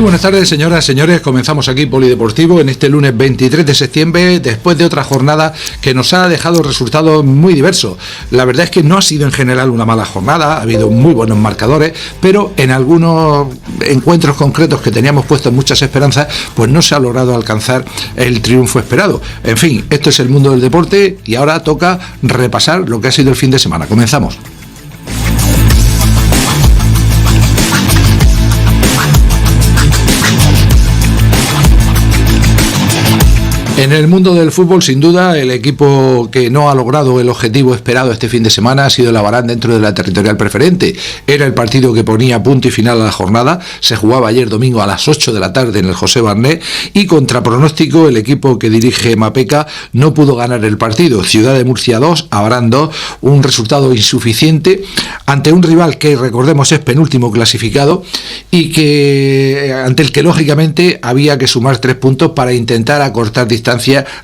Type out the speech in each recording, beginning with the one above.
Muy buenas tardes, señoras, señores. Comenzamos aquí Polideportivo en este lunes 23 de septiembre, después de otra jornada que nos ha dejado resultados muy diversos. La verdad es que no ha sido en general una mala jornada, ha habido muy buenos marcadores, pero en algunos encuentros concretos que teníamos puestas muchas esperanzas, pues no se ha logrado alcanzar el triunfo esperado. En fin, esto es el mundo del deporte y ahora toca repasar lo que ha sido el fin de semana. Comenzamos. En el mundo del fútbol, sin duda, el equipo que no ha logrado el objetivo esperado este fin de semana ha sido el Abarán dentro de la territorial preferente. Era el partido que ponía punto y final a la jornada. Se jugaba ayer domingo a las 8 de la tarde en el José Barnet y contra pronóstico el equipo que dirige Mapeca no pudo ganar el partido. Ciudad de Murcia 2, Abarán 2, un resultado insuficiente ante un rival que, recordemos, es penúltimo clasificado y que ante el que lógicamente había que sumar 3 puntos para intentar acortar distancia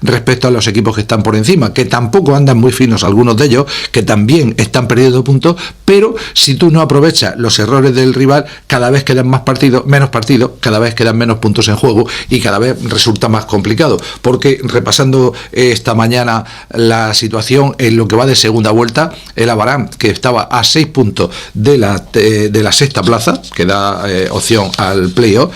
respecto a los equipos que están por encima, que tampoco andan muy finos algunos de ellos, que también están perdiendo puntos, pero si tú no aprovechas los errores del rival, cada vez quedan menos partidos, cada vez quedan menos puntos en juego y cada vez resulta más complicado, porque repasando esta mañana la situación en lo que va de segunda vuelta, el Abarán, que estaba a 6 puntos de la sexta plaza, que da opción al playoff,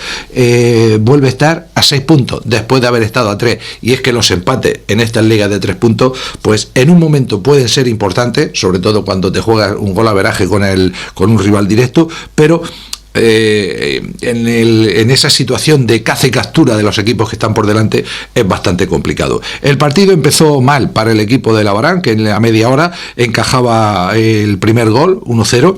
vuelve a estar a 6 puntos después de haber estado a 3. Y es que los empates en estas ligas de 3 puntos, pues en un momento pueden ser importantes, sobre todo cuando te juegas un golaveraje con un rival directo, pero en esa situación de caza y captura de los equipos que están por delante es bastante complicado. El partido empezó mal para el equipo del Abarán, que en la media hora encajaba el primer gol, 1-0,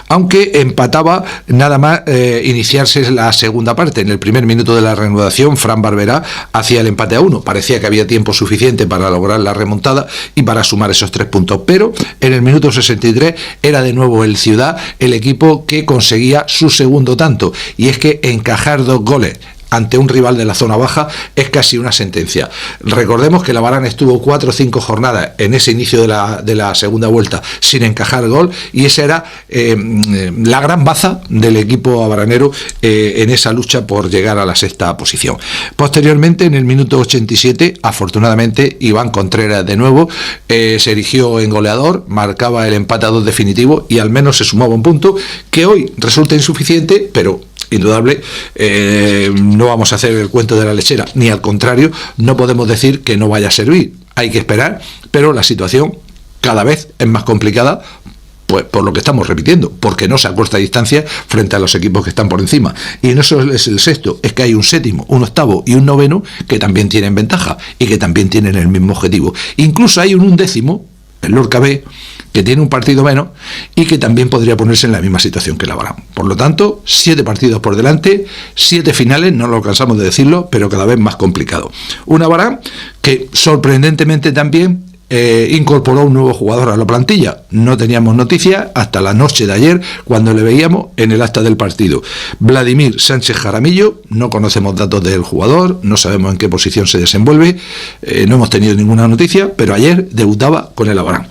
aunque empataba nada más iniciarse la segunda parte. En el primer minuto de la reanudación, Fran Barberá hacía el empate a 1. Parecía que había tiempo suficiente para lograr la remontada y para sumar esos 3 puntos, pero en el minuto 63 era de nuevo el Ciudad el equipo que conseguía su segundo tanto, y es que encajar 2 goles ante un rival de la zona baja es casi una sentencia. Recordemos que el Abarán estuvo 4 o 5 jornadas en ese inicio de la segunda vuelta sin encajar gol, y esa era la gran baza del equipo abaranero en esa lucha por llegar a la sexta posición. Posteriormente, en el minuto 87, afortunadamente, Iván Contreras de nuevo se erigió en goleador, marcaba el empate a 2 definitivo y al menos se sumaba un punto que hoy resulta insuficiente, pero indudable. No vamos a hacer el cuento de la lechera, ni al contrario, no podemos decir que no vaya a servir. Hay que esperar, pero la situación cada vez es más complicada, pues por lo que estamos repitiendo, porque no se acorta distancia frente a los equipos que están por encima. Y no solo es el sexto, es que hay un séptimo, un octavo y un noveno que también tienen ventaja y que también tienen el mismo objetivo. Incluso hay un undécimo, el Lorca B, que tiene un partido menos y que también podría ponerse en la misma situación que el Abarán. Por lo tanto, 7 partidos por delante, 7 finales, no lo cansamos de decirlo, pero cada vez más complicado. Un Abarán que sorprendentemente también incorporó un nuevo jugador a la plantilla. No teníamos noticias hasta la noche de ayer, cuando le veíamos en el acta del partido. Vladimir Sánchez Jaramillo, no conocemos datos del jugador, no sabemos en qué posición se desenvuelve, no hemos tenido ninguna noticia, pero ayer debutaba con el Abarán.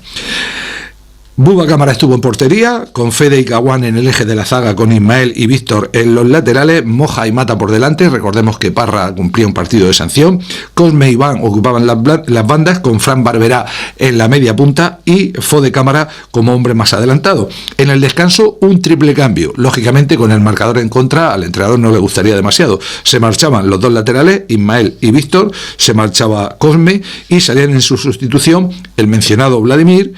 Buba Cámara estuvo en portería, con Fede y Caguán en el eje de la zaga, con Ismael y Víctor en los laterales, Moja y Mata por delante. Recordemos que Parra cumplía un partido de sanción. Cosme y Iván ocupaban las bandas, con Fran Barberá en la media punta y Fode Cámara como hombre más adelantado. En el descanso, un triple cambio. Lógicamente, con el marcador en contra, al entrenador no le gustaría demasiado. Se marchaban los 2 laterales, Ismael y Víctor, se marchaba Cosme y salían en su sustitución el mencionado Vladimir,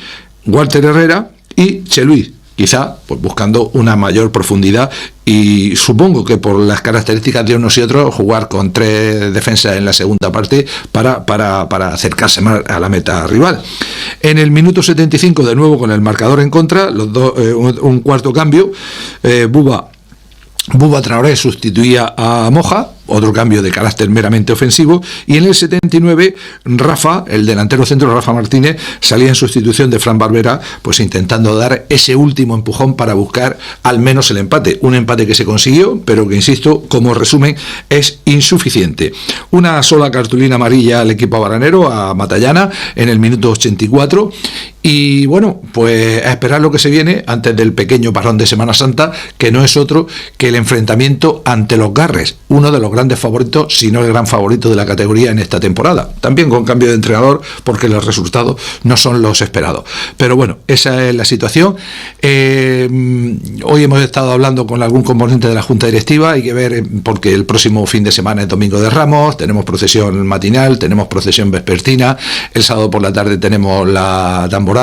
Walter Herrera y Cheluis, quizá pues buscando una mayor profundidad, y supongo que por las características de unos y otros, jugar con 3 defensas en la segunda parte para acercarse más a la meta rival. En el minuto 75, de nuevo con el marcador en contra, los dos, un cuarto cambio, Buba Traoré sustituía a Moja, otro cambio de carácter meramente ofensivo, y en el 79 Rafa, el delantero centro Rafa Martínez, salía en sustitución de Fran Barberá, pues intentando dar ese último empujón para buscar al menos el empate, un empate que se consiguió, pero que, insisto, como resumen, es insuficiente. Una sola cartulina amarilla al equipo abaranero, a Matallana, en el minuto 84, Y bueno, pues a esperar lo que se viene antes del pequeño parón de Semana Santa, que no es otro que el enfrentamiento ante los Garres, uno de los grandes favoritos, si no el gran favorito de la categoría en esta temporada. También con cambio de entrenador, porque los resultados no son los esperados. Pero bueno, esa es la situación. Hoy hemos estado hablando con algún componente de la Junta Directiva, hay que ver, porque el próximo fin de semana es Domingo de Ramos, tenemos procesión matinal, tenemos procesión vespertina, el sábado por la tarde tenemos la tamborada.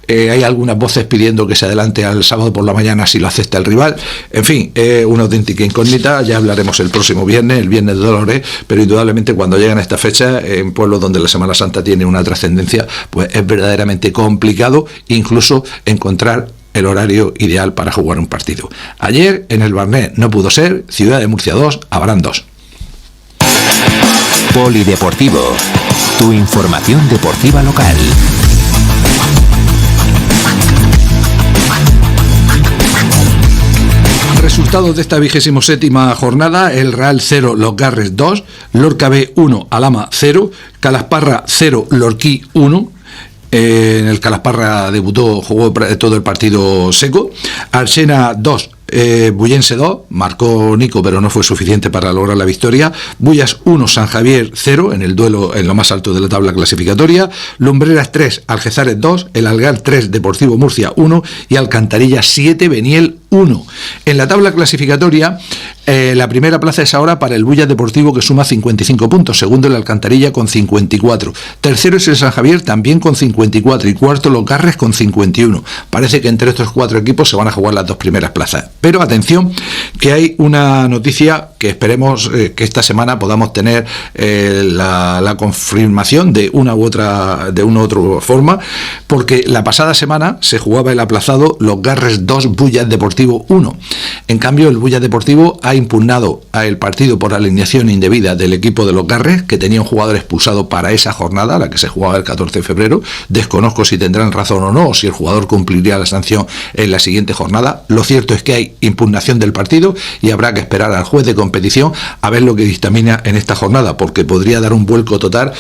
Hay algunas voces pidiendo que se adelante al sábado por la mañana si lo acepta el rival. En fin, una auténtica incógnita. Ya hablaremos el próximo viernes, el Viernes de Dolores, pero indudablemente cuando llegan a esta fecha, en pueblos donde la Semana Santa tiene una trascendencia, pues es verdaderamente complicado incluso encontrar el horario ideal para jugar un partido. Ayer en el Barnet no pudo ser, Ciudad de Murcia 2, Abarán 2. Polideportivo, tu información deportiva local. Resultados de esta 27ª jornada: el Real 0, Los Garres 2, Lorca B 1, Alhama 0, Calasparra 0, Lorquí 1. En el Calasparra jugó todo el partido seco. Arsena 2, Bullense 2, marcó Nico, pero no fue suficiente para lograr la victoria. Bullas 1, San Javier 0, en el duelo en lo más alto de la tabla clasificatoria. Lumbreras 3, Algezares 2, el Algar 3, Deportivo Murcia 1 y Alcantarilla 7, Beniel 1. En la tabla clasificatoria, la primera plaza es ahora para el Bullas Deportivo, que suma 55 puntos, segundo el Alcantarilla con 54, tercero es el San Javier también con 54 y cuarto Los Garres con 51. Parece que entre estos cuatro equipos se van a jugar las dos primeras plazas. Pero atención, que hay una noticia que esperemos que esta semana podamos tener la confirmación de una u otra forma, porque la pasada semana se jugaba el aplazado Los Garres 2, Bullas Deportivo 1. En cambio, el Bullas Deportivo ha impugnado el partido por alineación indebida del equipo de Los Garres, que tenía un jugador expulsado para esa jornada, la que se jugaba el 14 de febrero. Desconozco si tendrán razón o no, o si el jugador cumpliría la sanción en la siguiente jornada. Lo cierto es que hay impugnación del partido y habrá que esperar al juez de competición a ver lo que dictamina en esta jornada, porque podría dar un vuelco total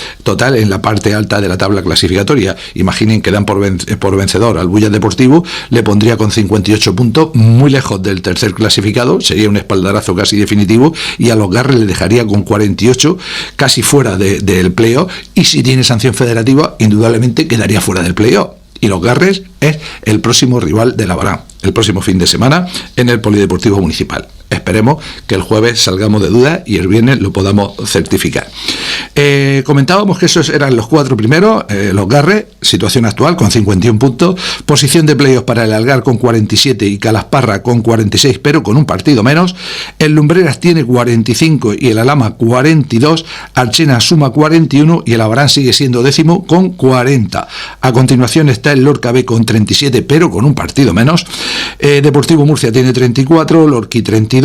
en la parte alta de la tabla clasificatoria. Imaginen que dan por vencedor al Bullas Deportivo, le pondría con 58 puntos, muy lejos del tercer clasificado, sería un espaldarazo casi definitivo, y a Los Garres le dejaría con 48, casi fuera del playoff, y si tiene sanción federativa, indudablemente quedaría fuera del playoff. Y Los Garres es el próximo rival de la Abarán, el próximo fin de semana en el Polideportivo Municipal. Esperemos que el jueves salgamos de dudas y el viernes lo podamos certificar. Comentábamos que esos eran los cuatro primeros. Los Garres, situación actual con 51 puntos, posición de playoff para el Algar con 47 y Calasparra con 46, pero con un partido menos. El Lumbreras tiene 45 y el Alhama 42, Archena suma 41 y el Abarán sigue siendo décimo con 40. A continuación está el Lorca B con 37, pero con un partido menos. Deportivo Murcia tiene 34, Lorquí 32,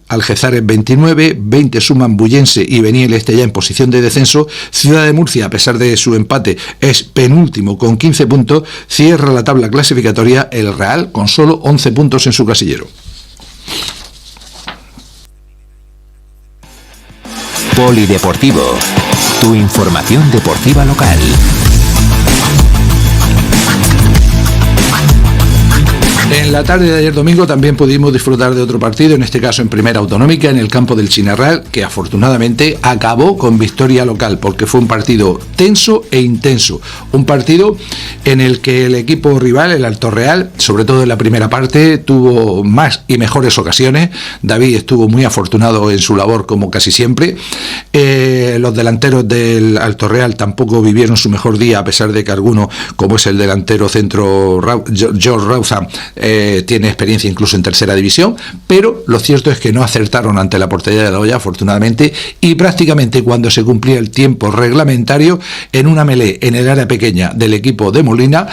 Algezares 29, 20 suman Bullense y Beniel, ya en posición de descenso. Ciudad de Murcia, a pesar de su empate, es penúltimo con 15 puntos. Cierra la tabla clasificatoria el Real con solo 11 puntos en su casillero. Polideportivo, tu información deportiva local. En la tarde de ayer domingo también pudimos disfrutar de otro partido, en este caso en Primera Autonómica, en el campo del Chinarral, que afortunadamente acabó con victoria local, porque fue un partido tenso e intenso. Un partido en el que el equipo rival, el Alto Real, sobre todo en la primera parte, tuvo más y mejores ocasiones. David estuvo muy afortunado en su labor, como casi siempre. Los delanteros del Alto Real tampoco vivieron su mejor día, a pesar de que alguno, como es el delantero centro George Rauza, tiene experiencia incluso en tercera división, pero lo cierto es que no acertaron ante la portería de la Hoya, afortunadamente, y prácticamente cuando se cumplía el tiempo reglamentario, en una melé en el área pequeña del equipo de Molina,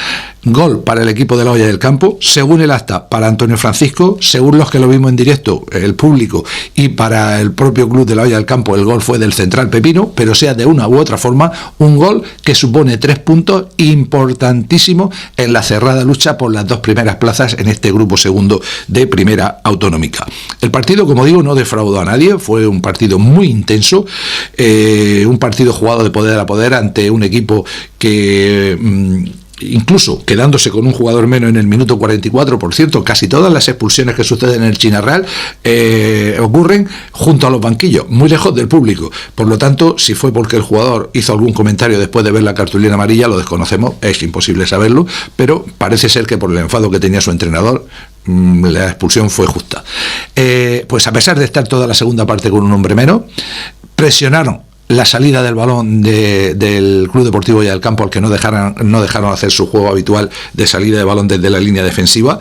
gol para el equipo de la Hoya del Campo, según el acta para Antonio Francisco, según los que lo vimos en directo, el público, y para el propio club de la Hoya del Campo, el gol fue del central Pepino, pero sea de una u otra forma, un gol que supone 3 puntos importantísimos en la cerrada lucha por las dos primeras plazas en este grupo segundo de Primera Autonómica. El partido, como digo, no defraudó a nadie, fue un partido muy intenso, un partido jugado de poder a poder ante un equipo que incluso quedándose con un jugador menos en el minuto 44. Por cierto, casi todas las expulsiones que suceden en el China Real ocurren junto a los banquillos, muy lejos del público. Por lo tanto, si fue porque el jugador hizo algún comentario después de ver la cartulina amarilla, lo desconocemos, es imposible saberlo, pero parece ser que por el enfado que tenía su entrenador, la expulsión fue justa. Pues a pesar de estar toda la segunda parte con un hombre menos, presionaron la salida del balón del Club Deportivo Hoya del Campo, al que no dejaron hacer su juego habitual de salida de balón desde la línea defensiva.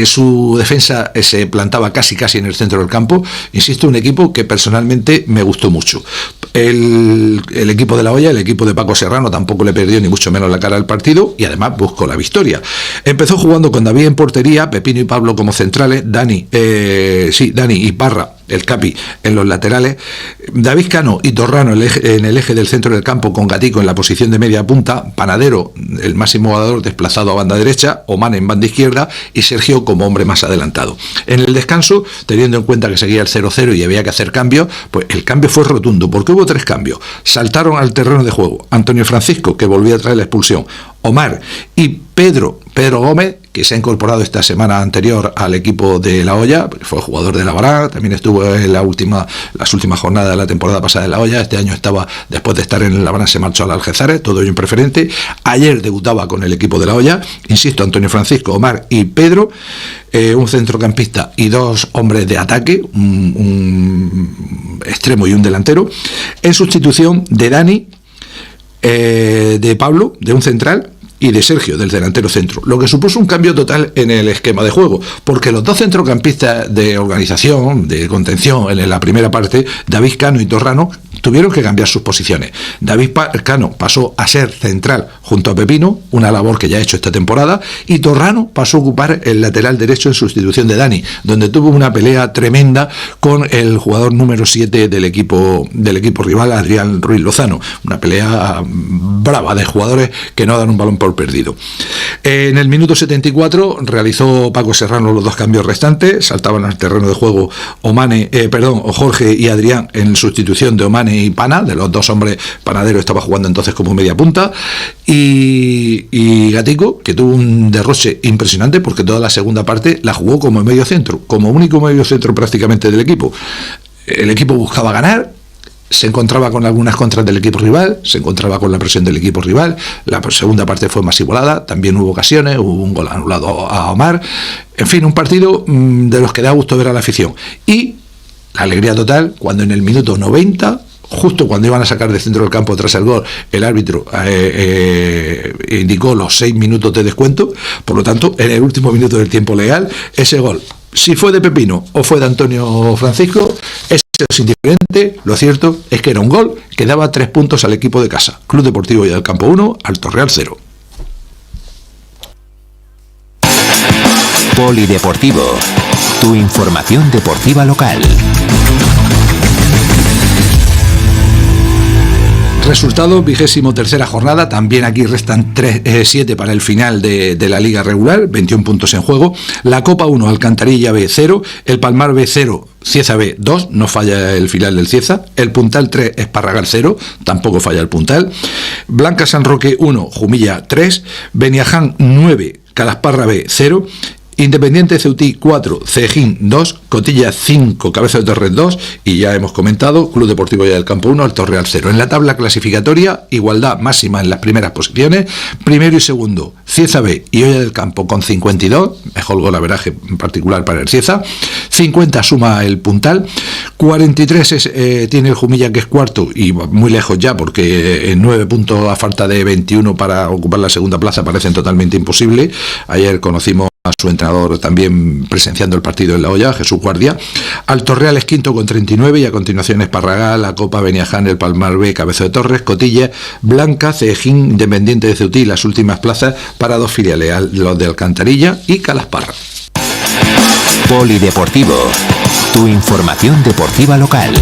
Su defensa se plantaba casi en el centro del campo. Insisto, un equipo que personalmente me gustó mucho. El equipo de La Hoya, el equipo de Paco Serrano, tampoco le perdió ni mucho menos la cara al partido y además buscó la victoria. Empezó jugando con David en portería, Pepino y Pablo como centrales, Dani y Parra, el Capi, en los laterales, David Cano y Torrano en el eje del centro del campo, con Gatico en la posición de media punta, Panadero, el máximo jugador, desplazado a banda derecha, Oman en banda izquierda y Sergio como hombre más adelantado. En el descanso, teniendo en cuenta que seguía el 0-0 y había que hacer cambios, pues el cambio fue rotundo, porque hubo 3 cambios. Saltaron al terreno de juego Antonio Francisco, que volvía a traer la expulsión, Omar y Pedro Gómez, que se ha incorporado esta semana anterior al equipo de La Hoya, fue jugador de La Bará, también estuvo en las últimas jornadas de la temporada pasada de La Hoya. Este año estaba, después de estar en La Bará, se marchó al Algeciras, todo ello en preferente. Ayer debutaba con el equipo de La Hoya, insisto, Antonio Francisco, Omar y Pedro, un centrocampista y 2 hombres de ataque, un extremo y un delantero, en sustitución de Dani, de Pablo, de un central, y de Sergio, del delantero centro, lo que supuso un cambio total en el esquema de juego, porque los 2 centrocampistas de organización, de contención en la primera parte, David Cano y Torrano, tuvieron que cambiar sus posiciones. David Cano pasó a ser central junto a Pepino, una labor que ya ha hecho esta temporada, y Torrano pasó a ocupar el lateral derecho en sustitución de Dani, donde tuvo una pelea tremenda con el jugador número 7 del equipo rival, Adrián Ruiz Lozano, una pelea brava de jugadores que no dan un balón por perdido. En el minuto 74 realizó Paco Serrano los 2 cambios restantes, saltaban al terreno de juego Jorge y Adrián en sustitución de Omane y Pana, de los 2 hombres. Panadero estaba jugando entonces como media punta, y Gatico, que tuvo un derroche impresionante porque toda la segunda parte la jugó como medio centro, como único medio centro prácticamente del equipo. El equipo buscaba ganar, se encontraba con algunas contras del equipo rival, se encontraba con la presión del equipo rival. La segunda parte fue más igualada, también hubo ocasiones, hubo un gol anulado a Omar. En fin, un partido de los que da gusto ver a la afición. Y la alegría total cuando en el minuto 90, justo cuando iban a sacar de centro del campo tras el gol, el árbitro indicó los 6 minutos de descuento. Por lo tanto, en el último minuto del tiempo legal, ese gol, si fue de Pepino o fue de Antonio Francisco, es indiferente. Lo cierto es que era un gol que daba 3 puntos al equipo de casa. Club Deportivo Hoya del Campo 1, Alto Real 0. Polideportivo, tu información deportiva local. Resultado, 23ª jornada, también aquí restan 7 para el final de la liga regular, 21 puntos en juego. La Copa 1, Alcantarilla B 0, el Palmar B 0, Cieza B 2, no falla el final del Cieza, el Puntal 3, Esparragal 0, tampoco falla el Puntal, Blanca San Roque 1, Jumilla 3, Beniaján 9, Calasparra B 0, Independiente Ceutí 4, Cejín 2, Cotilla 5, Cabeza de Torres 2, y ya hemos comentado, Club Deportivo Hoya del Campo 1, Alto Real 0. En la tabla clasificatoria, igualdad máxima en las primeras posiciones, primero y segundo, Cieza B y Hoya del Campo con 52, mejor golaveraje en particular para el Cieza, 50 suma el Puntal, 43 tiene el Jumilla, que es cuarto y muy lejos ya, porque en 9 puntos a falta de 21 para ocupar la segunda plaza parecen totalmente imposibles. Ayer conocimos a su entrenador también presenciando el partido en La Hoya, Jesús Guardia. Alto Real es quinto con 39 y a continuación Esparragal, La Copa, Beniaján, el Palmar B, Cabeza de Torres, Cotilla, Blanca, Cejín, Independiente de Ceutí, las últimas plazas para 2 filiales, los de Alcantarilla y Calasparra. Polideportivo, tu información deportiva local.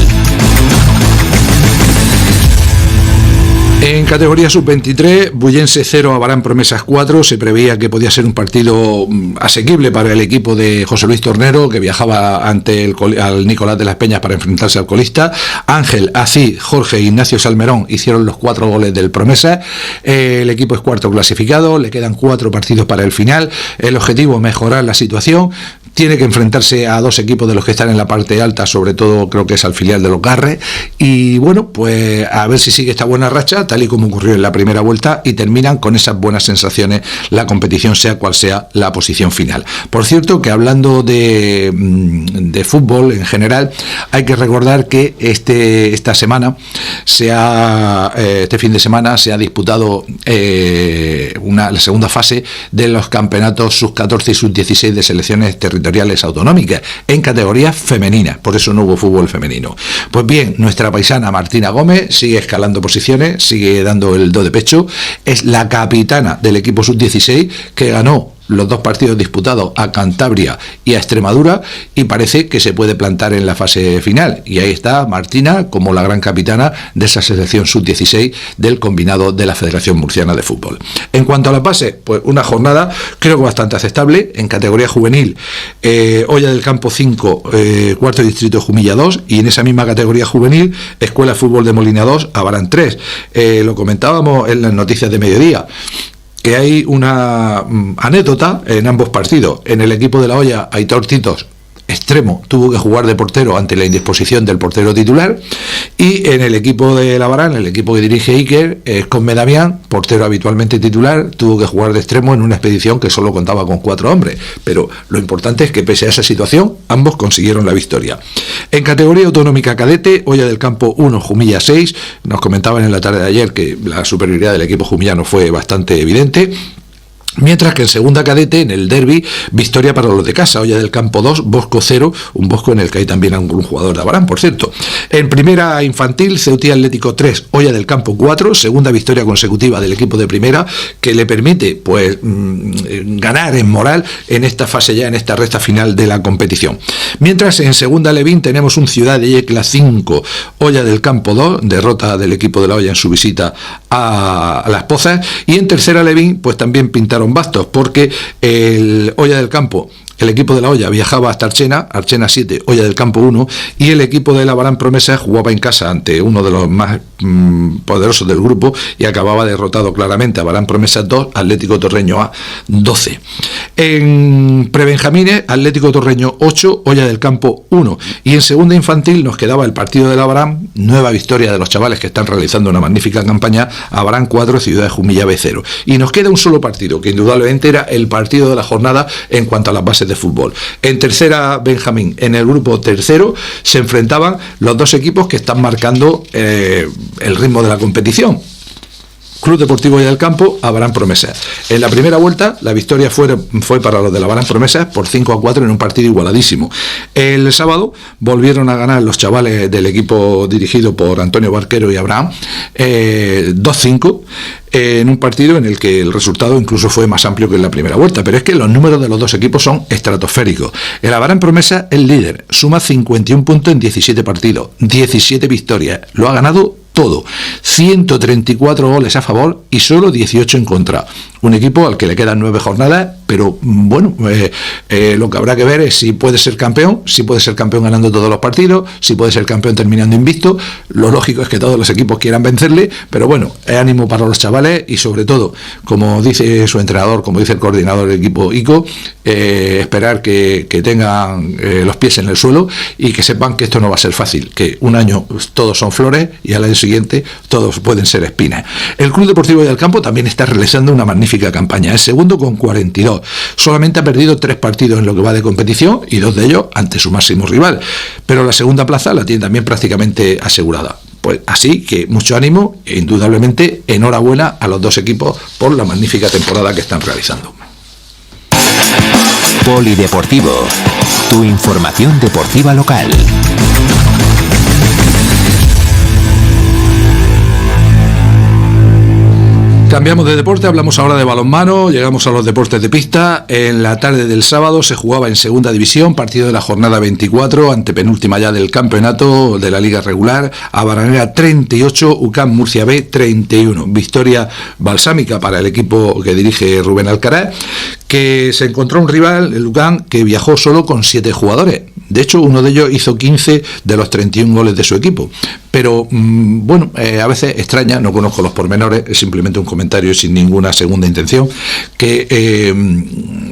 En categoría sub-23, Bullense 0, Abarán Promesas 4. Se preveía que podía ser un partido asequible para el equipo de José Luis Tornero, que viajaba ante al Nicolás de las Peñas para enfrentarse al colista. Ángel, Así, Jorge e Ignacio Salmerón hicieron los 4 goles del Promesas. El equipo es cuarto clasificado, le quedan 4 partidos para el final. El objetivo, mejorar la situación. Tiene que enfrentarse a 2 equipos de los que están en la parte alta, sobre todo creo que es al filial de los Garres. Y bueno, pues a ver si sigue esta buena racha, tal y como ocurrió en la primera vuelta, y terminan con esas buenas sensaciones la competición, sea cual sea la posición final. Por cierto, que hablando de fútbol en general, hay que recordar que este fin de semana se ha disputado la segunda fase de los campeonatos sub-14 y sub-16 de selecciones territoriales autonómicas en categorías femeninas, por eso no hubo fútbol femenino. Pues bien, nuestra paisana Martina Gómez sigue escalando posiciones, sigue dando el do de pecho, es la capitana del equipo sub-16 que ganó los 2 partidos disputados a Cantabria y a Extremadura, y parece que se puede plantar en la fase final, y ahí está Martina como la gran capitana de esa selección sub-16 del combinado de la Federación Murciana de Fútbol. En cuanto a la base, pues una jornada creo que bastante aceptable. En categoría juvenil, Olla del Campo 5, cuarto distrito Jumilla 2, y en esa misma categoría juvenil, Escuela de Fútbol de Molina 2, Abarán 3. Lo comentábamos en las noticias de mediodía, que hay una anécdota en ambos partidos. En el equipo de la Olla, Aitor Titos, extremo, tuvo que jugar de portero ante la indisposición del portero titular, y en el equipo de la Barán, el equipo que dirige Iker, Cosme Damián, portero habitualmente titular, tuvo que jugar de extremo en una expedición que solo contaba con 4 hombres, pero lo importante es que pese a esa situación, ambos consiguieron la victoria. En categoría autonómica cadete, Olla del Campo 1, Jumilla 6, nos comentaban en la tarde de ayer que la superioridad del equipo jumillano fue bastante evidente. Mientras que en segunda cadete, en el derbi, victoria para los de casa, Olla del Campo 2, Bosco 0, un Bosco en el que hay también algún jugador de Abarán, por cierto. En primera infantil, Ceutí Atlético 3, Olla del Campo 4, segunda victoria consecutiva del equipo de primera, que le permite pues ganar en moral en esta fase ya, en esta recta final de la competición. Mientras en segunda Levín tenemos un Ciudad de Yecla 5, Olla del Campo 2, derrota del equipo de la Olla en su visita a Las Pozas, y en tercera Levín pues también pintaron bastos, porque el Olla del Campo, el equipo de la Olla viajaba hasta Archena 7, Olla del Campo 1, y el equipo de la Abarán Promesas jugaba en casa ante uno de los más poderosos del grupo y acababa derrotado claramente. Abarán Promesas 2, Atlético Torreño A 12. En prebenjamines, Atlético Torreño 8, Olla del Campo 1, y en segunda infantil nos quedaba el partido de la Abarán, nueva victoria de los chavales que están realizando una magnífica campaña, Abarán 4, Ciudad de Jumilla B 0, y nos queda un solo partido que indudablemente era el partido de la jornada en cuanto a las bases de fútbol. En tercera Benjamín, en el grupo tercero, se enfrentaban los 2 equipos que están marcando el ritmo de la competición. Club Deportivo Olla del Campo, Abarán Promesas. En la primera vuelta, la victoria fue para los de la Abarán Promesas por 5-4 en un partido igualadísimo. El sábado volvieron a ganar los chavales del equipo dirigido por Antonio Barquero y Abraham 2-5 en un partido en el que el resultado incluso fue más amplio que en la primera vuelta, pero es que los números de los 2 equipos son estratosféricos. El Abarán Promesas es líder, suma 51 puntos en 17 partidos, 17 victorias, lo ha ganado todo, 134 goles a favor y solo 18 en contra. Un equipo al que le quedan 9 jornadas, pero bueno, lo que habrá que ver es si puede ser campeón ganando todos los partidos, si puede ser campeón terminando invicto. Lo lógico es que todos los equipos quieran vencerle, pero bueno, es ánimo para los chavales y sobre todo, como dice su entrenador, como dice el coordinador del equipo ICO, esperar que tengan los pies en el suelo y que sepan que esto no va a ser fácil, que un año todos son flores y al año siguiente todos pueden ser espinas. El Club Deportivo del Campo también está realizando una magnífica campaña, es segundo con 42, solamente ha perdido 3 partidos en lo que va de competición y 2 de ellos ante su máximo rival, pero la segunda plaza la tiene también prácticamente asegurada. Pues así que mucho ánimo e indudablemente enhorabuena a los 2 equipos por la magnífica temporada que están realizando. Polideportivo, tu información deportiva local. Cambiamos de deporte, hablamos ahora de balonmano, llegamos a los deportes de pista. En la tarde del sábado se jugaba en segunda división, partido de la jornada 24, antepenúltima ya del campeonato de la liga regular. Abaranera 38, UCAM Murcia B 31. Victoria balsámica para el equipo que dirige Rubén Alcaraz, que se encontró un rival, el UCAM, que viajó solo con 7 jugadores. De hecho, uno de ellos hizo 15 de los 31 goles de su equipo. Pero, a veces extraña, no conozco los pormenores, es simplemente un comentario sin ninguna segunda intención, que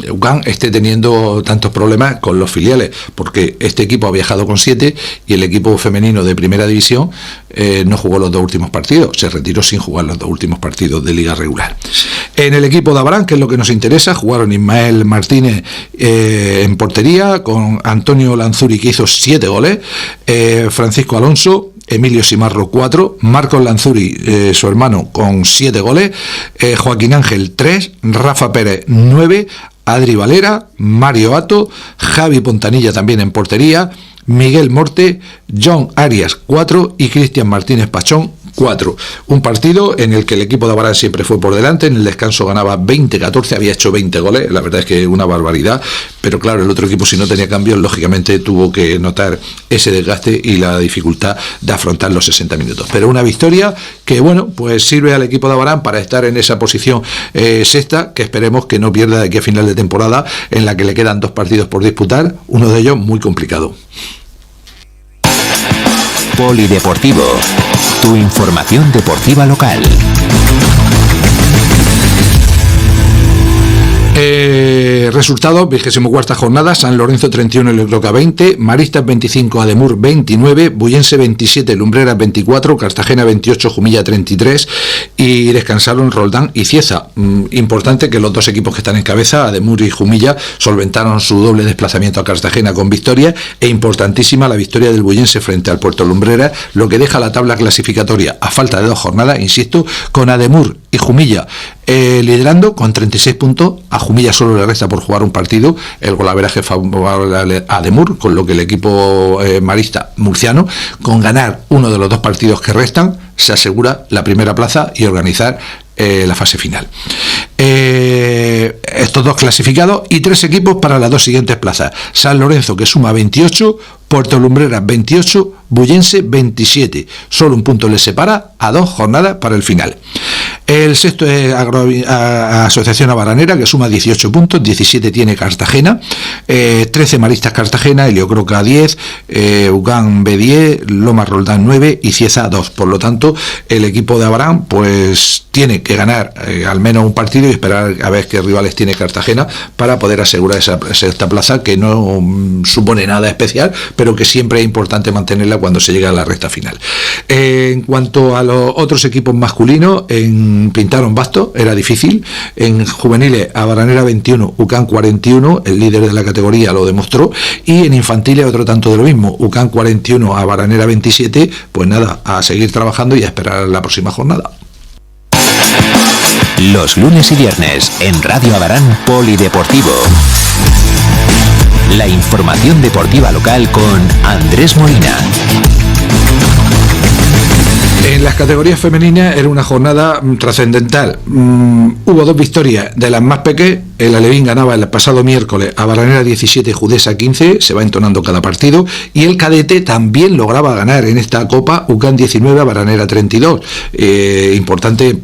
UCAM esté teniendo tantos problemas con los filiales, porque este equipo ha viajado con 7 y el equipo femenino de primera división no jugó los 2 últimos partidos, se retiró sin jugar los 2 últimos partidos de liga regular. En el equipo de Abarán, que es lo que nos interesa, jugaron Ismael Martínez en portería, con Antonio Lanzuri, que hizo 7 goles, Francisco Alonso, Emilio Simarro 4, Marcos Lanzuri, su hermano, con 7 goles, Joaquín Ángel 3, Rafa Pérez 9, Adri Valera, Mario Ato, Javi Pontanilla también en portería, Miguel Morte, John Arias 4 y Cristian Martínez Pachón 4. Un partido en el que el equipo de Abarán siempre fue por delante, en el descanso ganaba 20-14, había hecho 20 goles, la verdad es que una barbaridad, pero claro, el otro equipo, si no tenía cambios, lógicamente tuvo que notar ese desgaste y la dificultad de afrontar los 60 minutos. Pero una victoria que, bueno, pues sirve al equipo de Abarán para estar en esa posición sexta, que esperemos que no pierda de aquí a final de temporada, en la que le quedan 2 partidos por disputar, uno de ellos muy complicado. Polideportivo, tu información deportiva local. Resultados: 24ª jornada, San Lorenzo 31, Lecroca 20, Maristas 25, Ademur 29, Bullense 27, Lumbreras 24, Cartagena 28, Jumilla 33 y descansaron Roldán y Cieza. Importante que los 2 equipos que están en cabeza, Ademur y Jumilla, solventaron su doble desplazamiento a Cartagena con victoria, e importantísima la victoria del Bullense frente al Puerto Lumbreras, lo que deja la tabla clasificatoria a falta de 2 jornadas, insisto, con Ademur y Jumilla liderando con 36 puntos. A Jumilla solo le resta por jugar un partido el golaveraje favorable a Ademur, con lo que el equipo marista murciano, con ganar uno de los 2 partidos que restan, se asegura la primera plaza y organizar la fase final. Estos 2 clasificados y 3 equipos para las 2 siguientes plazas: San Lorenzo, que suma 28, Puerto Lumbreras 28, Bullense 27. Solo un punto les separa a 2 jornadas para el final. El sexto es Asociación Abaranera, que suma 18 puntos, 17 tiene Cartagena, 13 Maristas Cartagena, Heliocroca 10, UCAM B 10, Lomas Roldán 9 y Cieza 2. Por lo tanto, el equipo de Abarán pues tiene que ganar al menos un partido y esperar a ver qué rivales tiene Cartagena para poder asegurar esta plaza, que no supone nada especial, pero que siempre es importante mantenerla cuando se llega a la recta final. En cuanto a los otros equipos masculinos, pintaron bastos, era difícil. En juveniles, Abaranera 21, UCAM 41, el líder de la categoría lo demostró, y en infantiles otro tanto de lo mismo, UCAM 41, Abaranera 27, pues nada, a seguir trabajando y a esperar la próxima jornada. Los lunes y viernes en Radio Abarán, Polideportivo. La información deportiva local con Andrés Molina. En las categorías femeninas era una jornada trascendental. Hubo 2 victorias de las más pequeñas. El Alevín ganaba el pasado miércoles a Abaranera 17, Judesa 15, se va entonando cada partido, y el cadete también lograba ganar en esta copa, UCAM 19, Abaranera 32. Importante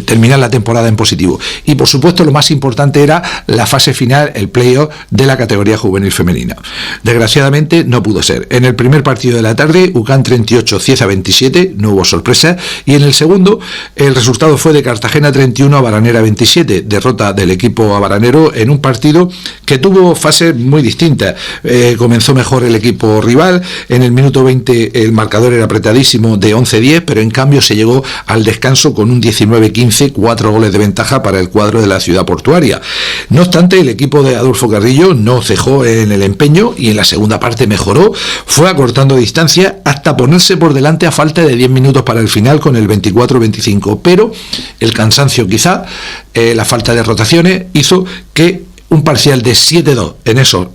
terminar la temporada en positivo. Y por supuesto lo más importante era la fase final, el playoff de la categoría juvenil femenina. Desgraciadamente no pudo ser. En el primer partido de la tarde, UCAM 38, Cieza 27, no hubo sorpresa, y en el segundo el resultado fue de Cartagena 31, Abaranera 27, derrota del equipo abaranero en un partido que tuvo fases muy distintas. Comenzó mejor el equipo rival, en el minuto 20 el marcador era apretadísimo de 11-10, pero en cambio se llegó al descanso con un 19-15, 4 goles de ventaja para el cuadro de la ciudad portuaria. No obstante, el equipo de Adolfo Carrillo no cejó en el empeño y en la segunda parte mejoró, fue acortando distancia hasta ponerse por delante a falta de 10 minutos para el final con el 24-25, pero el cansancio quizá, la falta de rotaciones hizo que un parcial de 7-2 en esos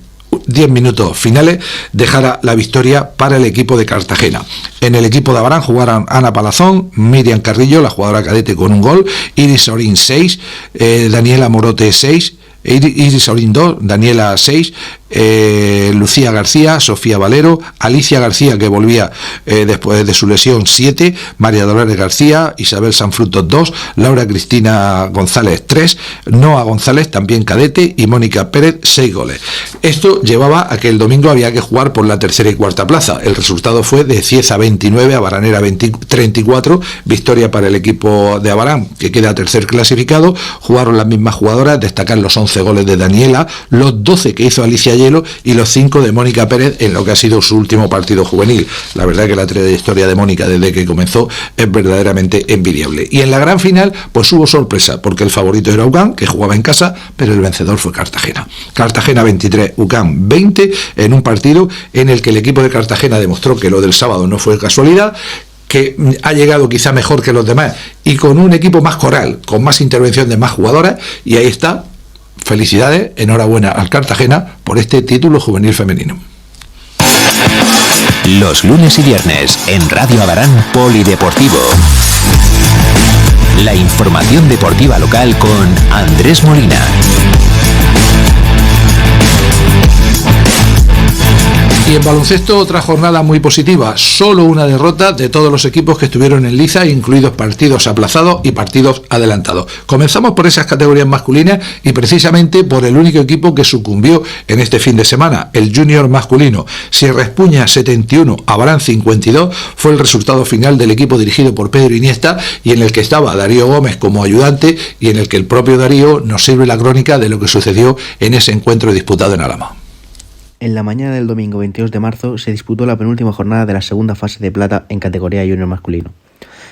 10 minutos finales dejara la victoria para el equipo de Cartagena. En el equipo de Abarán jugaron Ana Palazón, Miriam Carrillo, la jugadora cadete, con un gol, Iris Orín 6, Daniela Morote 6, Iris Orín 2, Daniela 6, Lucía García, Sofía Valero, Alicia García, que volvía después de su lesión, 7, María Dolores García, Isabel Sanfrutos 2, Laura Cristina González 3, Noa González, también cadete, y Mónica Pérez 6 goles. Esto llevaba a que el domingo había que jugar por la tercera y cuarta plaza. El resultado fue de Cieza 29, Abaranera 34, victoria para el equipo de Abarán, que queda tercer clasificado. Jugaron las mismas jugadoras, destacar los 11 goles de Daniela, los 12 que hizo Alicia Hielo y los 5 de Mónica Pérez en lo que ha sido su último partido juvenil. La verdad que la trayectoria de Mónica desde que comenzó es verdaderamente envidiable. Y en la gran final pues hubo sorpresa, porque el favorito era UCAM, que jugaba en casa, pero el vencedor fue Cartagena. Cartagena 23, UCAM 20, en un partido en el que el equipo de Cartagena demostró que lo del sábado no fue casualidad, que ha llegado quizá mejor que los demás y con un equipo más coral, con más intervención de más jugadoras, y ahí está. Felicidades, enhorabuena al Cartagena por este título juvenil femenino. Los lunes y viernes en Radio Abarán Polideportivo. La información deportiva local con Andrés Molina. Y en baloncesto, otra jornada muy positiva, solo una derrota de todos los equipos que estuvieron en liza, incluidos partidos aplazados y partidos adelantados. Comenzamos por esas categorías masculinas y precisamente por el único equipo que sucumbió en este fin de semana, el junior masculino. Sierra Espuña 71, Abarán 52, fue el resultado final del equipo dirigido por Pedro Iniesta y en el que estaba Darío Gómez como ayudante y en el que el propio Darío nos sirve la crónica de lo que sucedió en ese encuentro disputado en Alhama. En la mañana del domingo 22 de marzo se disputó la penúltima jornada de la segunda fase de plata en categoría junior masculino,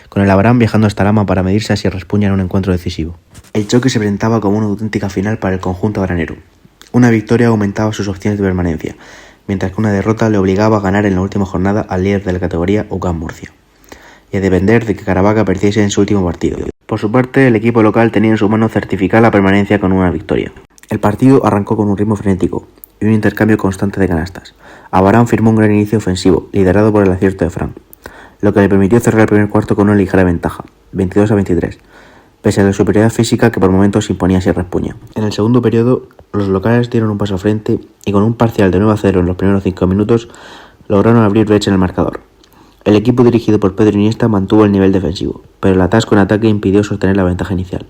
con el Abarán viajando hasta Alhama para medirse a Sierra Espuña en un encuentro decisivo. El choque se presentaba como una auténtica final para el conjunto abaranero. Una victoria aumentaba sus opciones de permanencia, mientras que una derrota le obligaba a ganar en la última jornada al líder de la categoría, UCAM Murcia, y a depender de que Caravaca perdiese en su último partido. Por su parte, el equipo local tenía en su mano certificar la permanencia con una victoria. El partido arrancó con un ritmo frenético y un intercambio constante de canastas. Abarán firmó un gran inicio ofensivo, liderado por el acierto de Fran, lo que le permitió cerrar el primer cuarto con una ligera ventaja, 22-23, pese a la superioridad física que por momentos imponía Sierra Espuña. En el segundo periodo, los locales dieron un paso al frente y con un parcial de 9-0 en los primeros 5 minutos, lograron abrir brecha en el marcador. El equipo dirigido por Pedro Iniesta mantuvo el nivel defensivo, pero el atasco en ataque impidió sostener la ventaja inicial.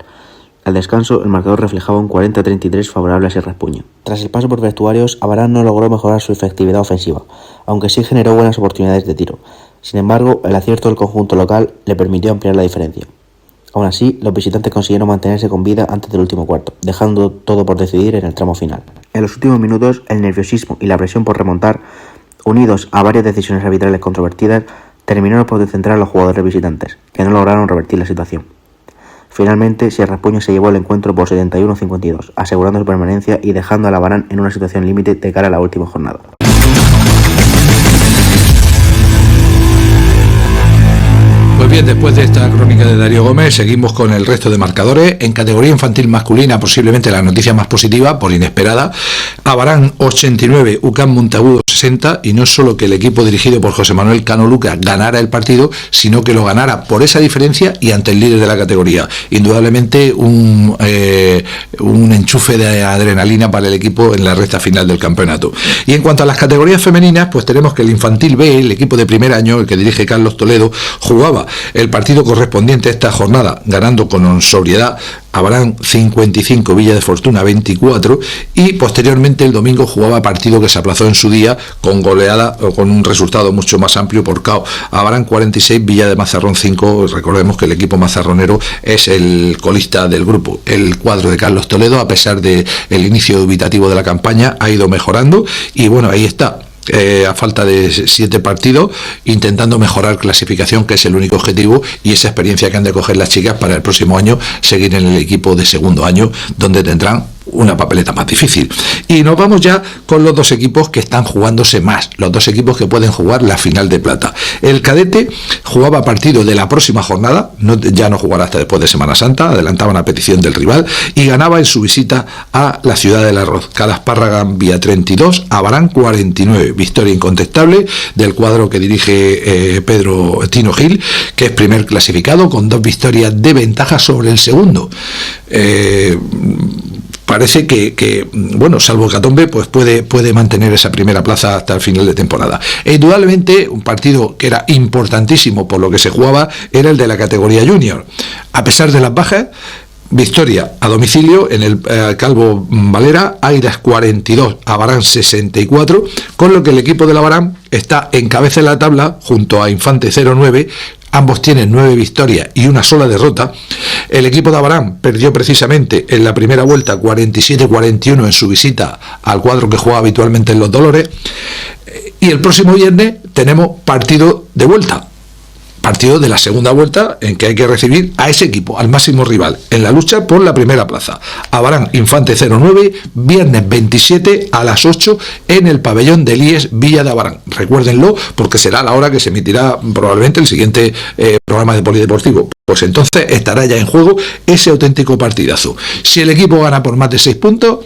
Al descanso, el marcador reflejaba un 40-33 favorable a Sierra Espuña. Tras el paso por vestuarios, Abarán no logró mejorar su efectividad ofensiva, aunque sí generó buenas oportunidades de tiro. Sin embargo, el acierto del conjunto local le permitió ampliar la diferencia. Aún así, los visitantes consiguieron mantenerse con vida antes del último cuarto, dejando todo por decidir en el tramo final. En los últimos minutos, el nerviosismo y la presión por remontar, unidos a varias decisiones arbitrales controvertidas, terminaron por descentrar a los jugadores visitantes, que no lograron revertir la situación. Finalmente, Sierra Espuña se llevó el encuentro por 71-52, asegurando su permanencia y dejando al Abarán en una situación límite de cara a la última jornada. Pues bien, después de esta crónica de Darío Gómez, seguimos con el resto de marcadores. En categoría infantil masculina, posiblemente la noticia más positiva, por inesperada, Abarán 89, UCAM Monteagudo 60, y no solo que el equipo dirigido por José Manuel Cano Lucas ganara el partido, sino que lo ganara por esa diferencia y ante el líder de la categoría. Indudablemente un enchufe de adrenalina para el equipo en la recta final del campeonato. Y en cuanto a las categorías femeninas, pues tenemos que el infantil B, el equipo de primer año, el que dirige Carlos Toledo, jugaba el partido correspondiente a esta jornada, ganando con sobriedad Abarán 55, Villa de Fortuna 24, y posteriormente el domingo jugaba partido que se aplazó en su día con goleada o con un resultado mucho más amplio por KO. Abarán 46, Villa de Mazarrón 5. Recordemos que el equipo mazarronero es el colista del grupo. El cuadro de Carlos Toledo, a pesar del inicio dubitativo de la campaña, ha ido mejorando y bueno, ahí está. A falta de 7 partidos, intentando mejorar clasificación, que es el único objetivo, y esa experiencia que han de coger las chicas para el próximo año seguir en el equipo de segundo año, donde tendrán una papeleta más difícil. Y nos vamos ya con los dos equipos que están jugándose más, los dos equipos que pueden jugar la final de plata. El cadete jugaba partido de la próxima jornada, ya no jugará hasta después de Semana Santa, adelantaban a petición del rival, y ganaba en su visita a la ciudad del arroz. Calas-Párraga vía 32, Abarán 49, victoria incontestable del cuadro que dirige Pedro Tino Gil, que es primer clasificado con 2 victorias de ventaja sobre el segundo. Parece que, bueno, salvo Hecatombe, pues puede mantener esa primera plaza hasta el final de temporada. E indudablemente, un partido que era importantísimo por lo que se jugaba, era el de la categoría junior. A pesar de las bajas, victoria a domicilio en el Calvo Valera, Águilas 42, Abarán 64, con lo que el equipo del Abarán está en cabeza de la tabla junto a Infante 09. Ambos tienen 9 victorias y una sola derrota. El equipo de Abarán perdió precisamente en la primera vuelta 47-41 en su visita al cuadro que juega habitualmente en Los Dolores. Y el próximo viernes tenemos partido de vuelta. Partido de la segunda vuelta en que hay que recibir a ese equipo, al máximo rival, en la lucha por la primera plaza. Abarán Infante 09, viernes 27 a las 8 en el pabellón del IES Villa de Abarán. Recuérdenlo porque será la hora que se emitirá probablemente el siguiente programa de Polideportivo. Pues entonces estará ya en juego ese auténtico partidazo. Si el equipo gana por más de 6 puntos,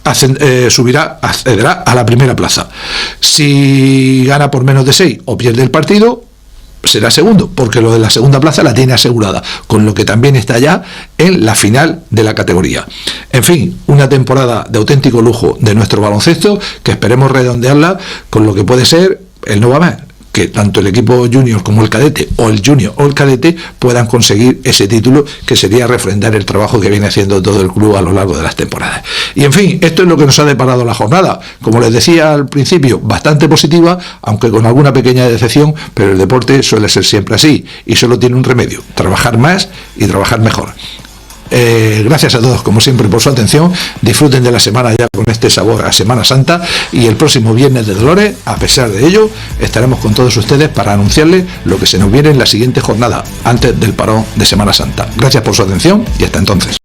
accederá a la primera plaza. Si gana por menos de 6 o pierde el partido, será segundo, porque lo de la segunda plaza la tiene asegurada, con lo que también está ya en la final de la categoría. En fin, una temporada de auténtico lujo de nuestro baloncesto, que esperemos redondearla con lo que puede ser el no va más, que tanto el equipo junior como el cadete, o el junior o el cadete, puedan conseguir ese título, que sería refrendar el trabajo que viene haciendo todo el club a lo largo de las temporadas. Y en fin, esto es lo que nos ha deparado la jornada. Como les decía al principio, bastante positiva, aunque con alguna pequeña decepción, pero el deporte suele ser siempre así, y solo tiene un remedio: trabajar más y trabajar mejor. Gracias a todos como siempre por su atención. Disfruten de la semana ya con este sabor a Semana Santa, y el próximo viernes de Dolores, a pesar de ello, estaremos con todos ustedes para anunciarles lo que se nos viene en la siguiente jornada antes del parón de Semana Santa. Gracias por su atención y hasta entonces.